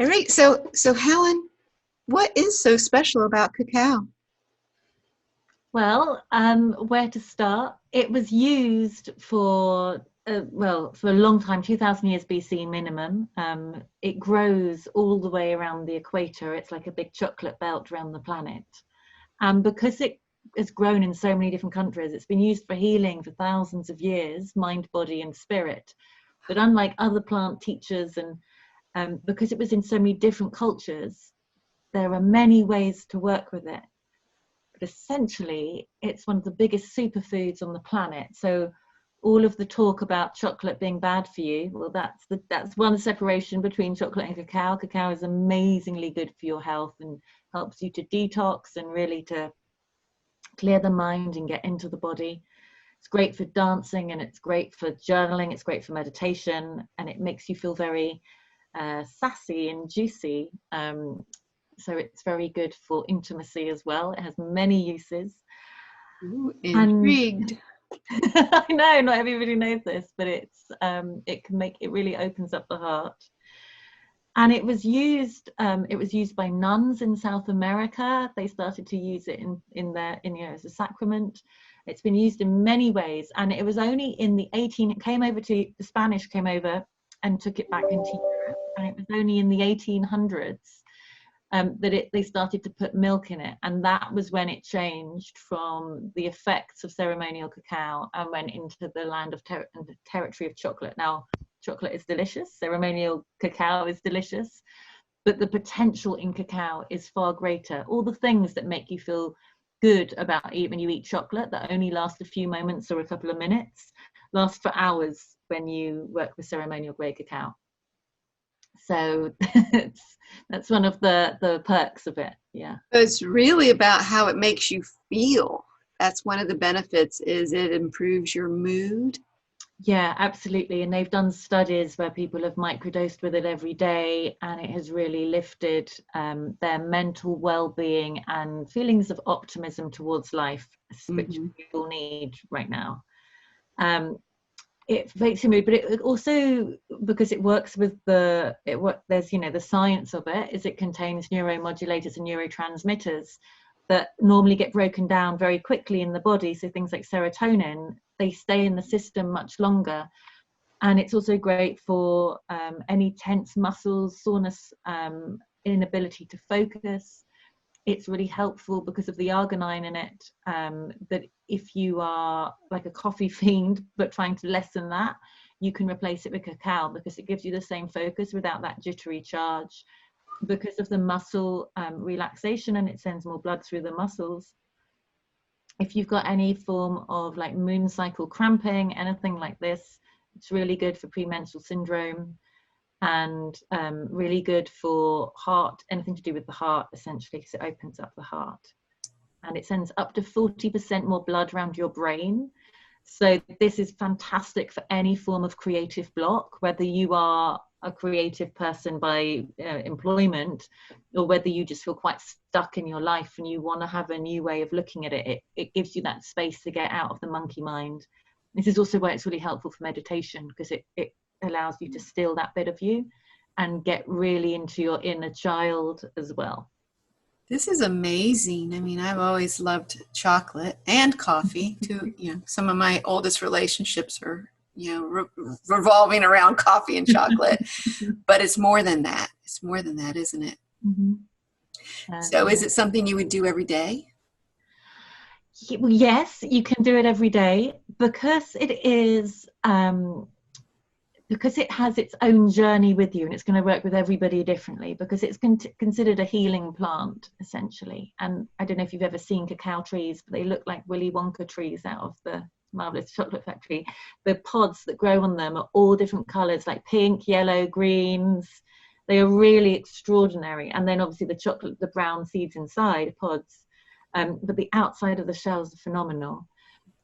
All right. So Helen, what is so special about cacao? Well, where to start? It was used for for a long time, 2,000 years BC minimum. It grows all the way around the equator. It's like a big chocolate belt around the planet. And because it has grown in so many different countries, it's been used for healing for thousands of years, mind, body, and spirit. But unlike other plant teachers, and because it was in so many different cultures, there are many ways to work with it. But essentially, it's one of the biggest superfoods on the planet. So all of the talk about chocolate being bad for you, well, that's one separation between chocolate and cacao. Cacao is amazingly good for your health and helps you to detox and really to clear the mind and get into the body. It's great for dancing, and it's great for journaling. It's great for meditation, and it makes you feel very sassy and juicy. So it's very good for intimacy as well. It has many uses. Ooh, intrigued. I know not everybody knows this, but it really opens up the heart. And it was used by nuns in South America. They started to use it as a sacrament. It's been used in many ways, and it was only in the Spanish came over and took it back into Europe, and it was only in the 1800s that they started to put milk in it, and that was when it changed from the effects of ceremonial cacao and went into the land of the territory of chocolate. Now, chocolate is delicious, ceremonial cacao is delicious, but the potential in cacao is far greater. All the things that make you feel good about when you eat chocolate that only last a few moments or a couple of minutes last for hours when you work with ceremonial grade cacao. So that's one of the perks of it. Yeah, It's really about how it makes you feel. That's one of the benefits, is it improves your mood. Yeah, absolutely. And they've done studies where people have microdosed with it every day, and it has really lifted their mental well-being and feelings of optimism towards life, which we all need right now. It makes you move, but it also, because it works with there's the science of it, is it contains neuromodulators and neurotransmitters that normally get broken down very quickly in the body. So things like serotonin, they stay in the system much longer. And it's also great for any tense muscles, soreness, inability to focus. It's really helpful because of the arginine in it, that if you are like a coffee fiend but trying to lessen that, you can replace it with cacao because it gives you the same focus without that jittery charge. Because of the muscle relaxation, and it sends more blood through the muscles. If you've got any form of like moon cycle cramping, anything like this, it's really good for premenstrual syndrome, and really good for heart, anything to do with the heart, essentially, because it opens up the heart. And it sends up to 40% more blood around your brain. So this is fantastic for any form of creative block, whether you are a creative person by employment, or whether you just feel quite stuck in your life and you want to have a new way of looking at it. It gives you that space to get out of the monkey mind. This is also why it's really helpful for meditation, because it allows you to still that bit of you and get really into your inner child as well. This is amazing. I mean, I've always loved chocolate and coffee too. Some of my oldest relationships are, revolving around coffee and chocolate, but it's more than that. It's more than that, isn't it? Mm-hmm. So is it something you would do every day? Yes, you can do it every day because it is, because it has its own journey with you, and it's going to work with everybody differently because it's considered a healing plant, essentially. And I don't know if you've ever seen cacao trees, but they look like Willy Wonka trees out of the Marvelous Chocolate Factory. The pods that grow on them are all different colours, like pink, yellow, greens. They are really extraordinary. And then obviously the brown seeds inside are pods. But the outside of the shells are phenomenal.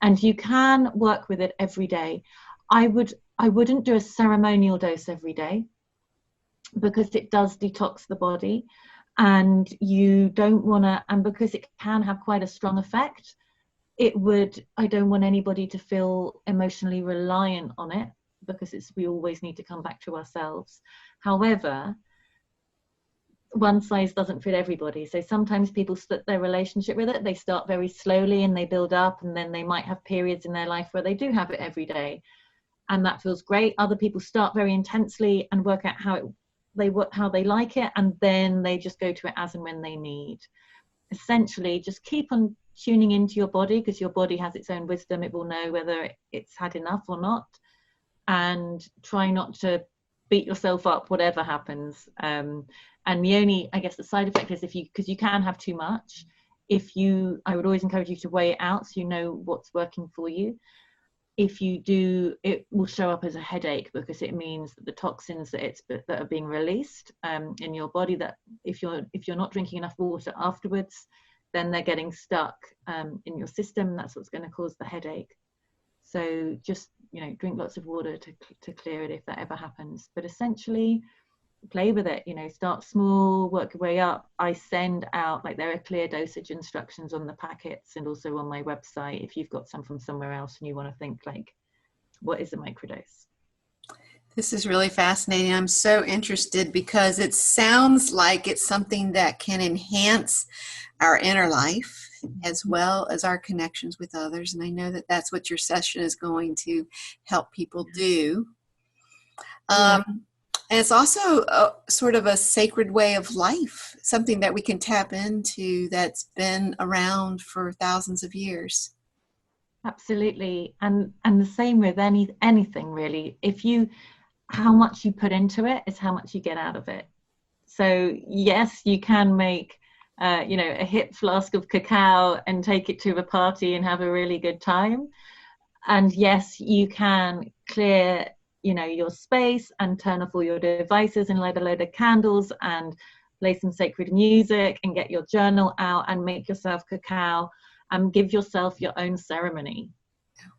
And you can work with it every day. I wouldn't do a ceremonial dose every day because it does detox the body, and you don't want to, and because it can have quite a strong effect, I don't want anybody to feel emotionally reliant on it, because we always need to come back to ourselves. However, one size doesn't fit everybody. So sometimes people split their relationship with it. They start very slowly and they build up, and then they might have periods in their life where they do have it every day, and that feels great. Other people start very intensely and work out how they like it, and then they just go to it as and when they need. Essentially, just keep on tuning into your body, because your body has its own wisdom. It will know whether it's had enough or not, and try not to beat yourself up whatever happens. And the only, I guess, the side effect is because you can have too much. I would always encourage you to weigh it out so you know what's working for you. If you do, it will show up as a headache, because it means that the toxins that are being released in your body, that if you're not drinking enough water afterwards, then they're getting stuck in your system. That's what's going to cause the headache. So just, drink lots of water to clear it if that ever happens. But essentially, play with it. Start small, work your way up. I send out, there are clear dosage instructions on the packets and also on my website if you've got some from somewhere else and you want to think what is a microdose. This is really fascinating. I'm so interested because it sounds like it's something that can enhance our inner life as well as our connections with others. And I know that that's what your session is going to help people do. And it's also sort of a sacred way of life, something that we can tap into that's been around for thousands of years. Absolutely. And the same with anything really. How much you put into it is how much you get out of it. So yes, you can make a hip flask of cacao and take it to a party and have a really good time. And yes, you can clear your space and turn off all your devices and light a load of candles and play some sacred music and get your journal out and make yourself cacao and give yourself your own ceremony.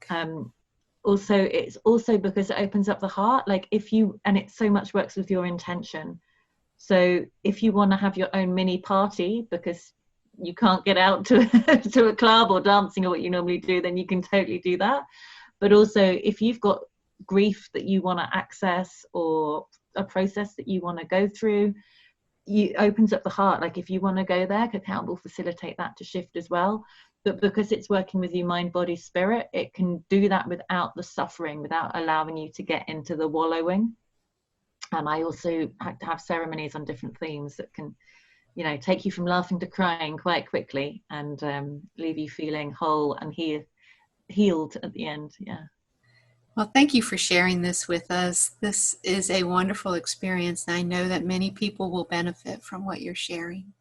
Okay. Also, it's also because it opens up the heart. And it so much works with your intention. So if you want to have your own mini party because you can't get out to to a club or dancing or what you normally do, then you can totally do that. But also, if you've got grief that you want to access or a process that you want to go through, it opens up the heart. If you want to go there, cacao will facilitate that to shift as well. But because it's working with you mind, body, spirit, it can do that without the suffering, without allowing you to get into the wallowing. And I also had to have ceremonies on different themes that can take you from laughing to crying quite quickly and leave you feeling whole and healed at the end. Well, thank you for sharing this with us. This is a wonderful experience, and I know that many people will benefit from what you're sharing.